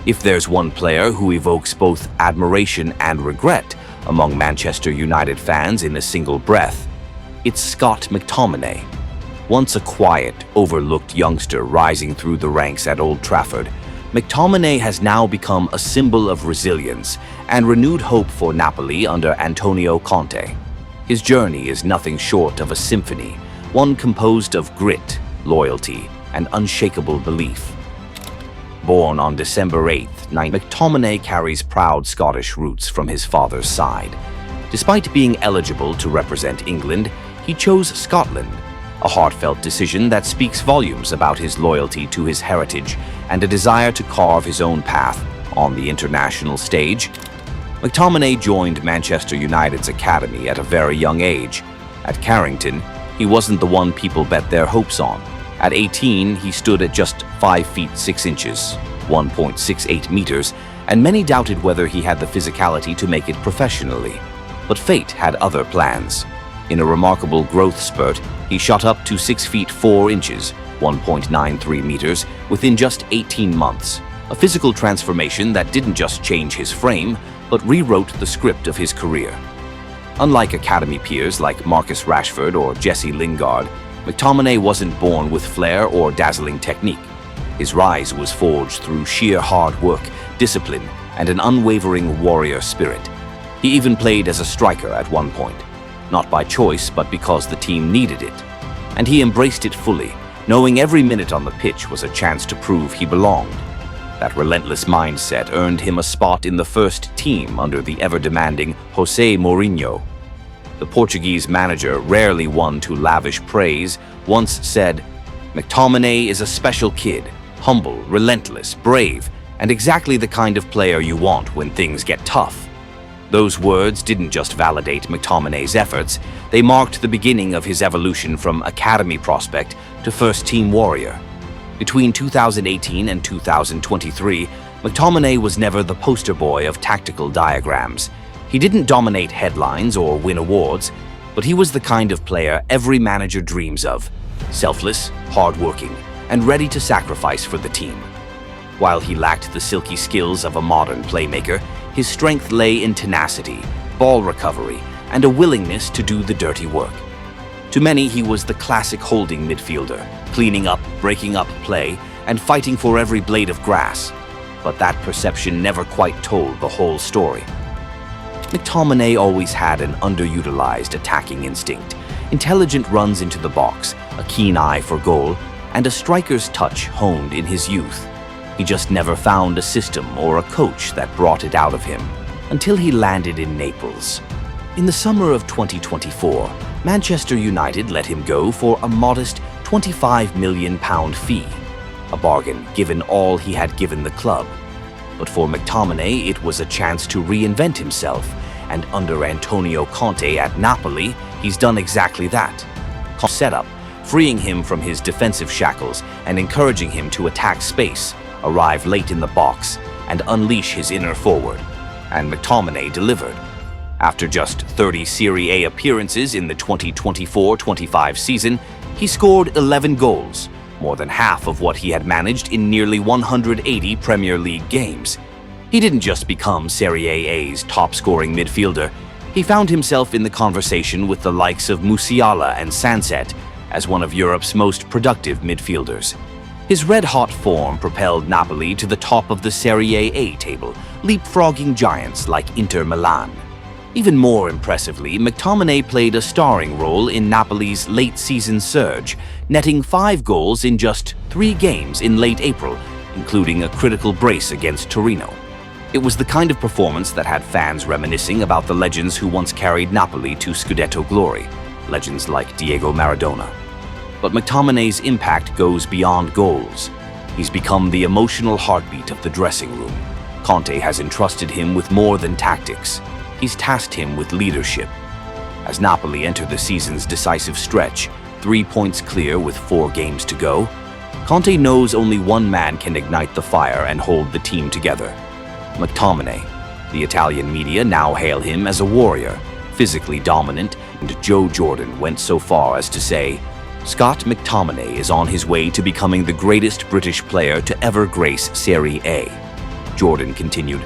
If there's one player who evokes both admiration and regret among Manchester United fans in a single breath, it's Scott McTominay. Once a quiet, overlooked youngster rising through the ranks at Old Trafford, McTominay has now become a symbol of resilience and renewed hope for Napoli under Antonio Conte. His journey is nothing short of a symphony, one composed of grit, loyalty, and unshakable belief. Born on December 8, McTominay carries proud Scottish roots from his father's side. Despite being eligible to represent England, he chose Scotland, a heartfelt decision that speaks volumes about his loyalty to his heritage and a desire to carve his own path on the international stage. McTominay joined Manchester United's academy at a very young age. At Carrington, he wasn't the one people bet their hopes on. At 18, he stood at just 5 feet 6 inches, 1.68 meters, and many doubted whether he had the physicality to make it professionally. But fate had other plans. In a remarkable growth spurt, he shot up to 6 feet 4 inches, 1.93 meters, within just 18 months. A physical transformation that didn't just change his frame, but rewrote the script of his career. Unlike academy peers like Marcus Rashford or Jesse Lingard, McTominay wasn't born with flair or dazzling technique. His rise was forged through sheer hard work, discipline, and an unwavering warrior spirit. He even played as a striker at one point, not by choice but because the team needed it. And he embraced it fully, knowing every minute on the pitch was a chance to prove he belonged. That relentless mindset earned him a spot in the first team under the ever-demanding Jose Mourinho. The Portuguese manager, rarely one to lavish praise, once said, "McTominay is a special kid, humble, relentless, brave, and exactly the kind of player you want when things get tough." Those words didn't just validate McTominay's efforts, they marked the beginning of his evolution from academy prospect to first-team warrior. Between 2018 and 2023, McTominay was never the poster boy of tactical diagrams. He didn't dominate headlines or win awards, but he was the kind of player every manager dreams of: selfless, hardworking, and ready to sacrifice for the team. While he lacked the silky skills of a modern playmaker, his strength lay in tenacity, ball recovery, and a willingness to do the dirty work. To many, he was the classic holding midfielder, cleaning up, breaking up play, and fighting for every blade of grass. But that perception never quite told the whole story. McTominay always had an underutilized attacking instinct, intelligent runs into the box, a keen eye for goal, and a striker's touch honed in his youth. He just never found a system or a coach that brought it out of him, until he landed in Naples. In the summer of 2024, Manchester United let him go for a modest £25 million fee, a bargain given all he had given the club. But for McTominay, it was a chance to reinvent himself, and under Antonio Conte at Napoli, he's done exactly that. Setup, freeing him from his defensive shackles and encouraging him to attack space, arrive late in the box, and unleash his inner forward. And McTominay delivered. After just 30 Serie A appearances in the 2024-25 season, he scored 11 goals, more than half of what he had managed in nearly 180 Premier League games. He didn't just become Serie A's top-scoring midfielder, he found himself in the conversation with the likes of Musiala and Sanset as one of Europe's most productive midfielders. His red-hot form propelled Napoli to the top of the Serie A table, leapfrogging giants like Inter Milan. Even more impressively, McTominay played a starring role in Napoli's late-season surge, netting 5 goals in just 3 games in late April, including a critical brace against Torino. It was the kind of performance that had fans reminiscing about the legends who once carried Napoli to Scudetto glory, legends like Diego Maradona. But McTominay's impact goes beyond goals. He's become the emotional heartbeat of the dressing room. Conte has entrusted him with more than tactics. He's tasked him with leadership. As Napoli enter the season's decisive stretch, 3 points clear with 4 games to go, Conte knows only one man can ignite the fire and hold the team together: McTominay. The Italian media now hail him as a warrior, physically dominant, and Joe Jordan went so far as to say, "Scott McTominay is on his way to becoming the greatest British player to ever grace Serie A." Jordan continued.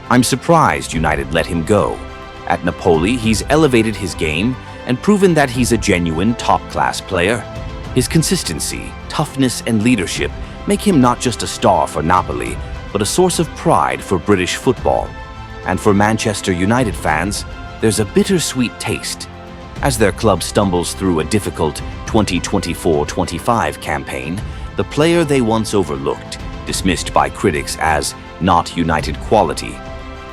I'm surprised United let him go. At Napoli, he's elevated his game and proven that he's a genuine top-class player. His consistency, toughness, and leadership make him not just a star for Napoli, but a source of pride for British football. And for Manchester United fans, there's a bittersweet taste. As their club stumbles through a difficult 2024-25 campaign, the player they once overlooked, dismissed by critics as not United quality,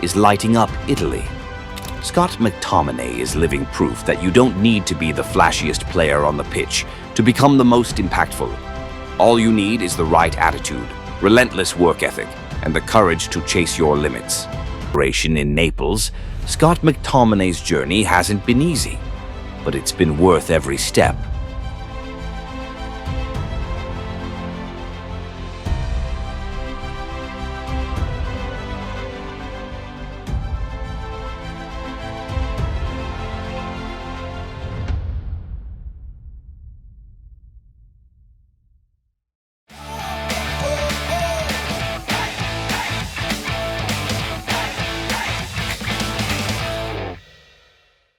is lighting up Italy. Scott McTominay is living proof that you don't need to be the flashiest player on the pitch to become the most impactful. All you need is the right attitude, relentless work ethic, and the courage to chase your limits. In Naples, Scott McTominay's journey hasn't been easy, but it's been worth every step.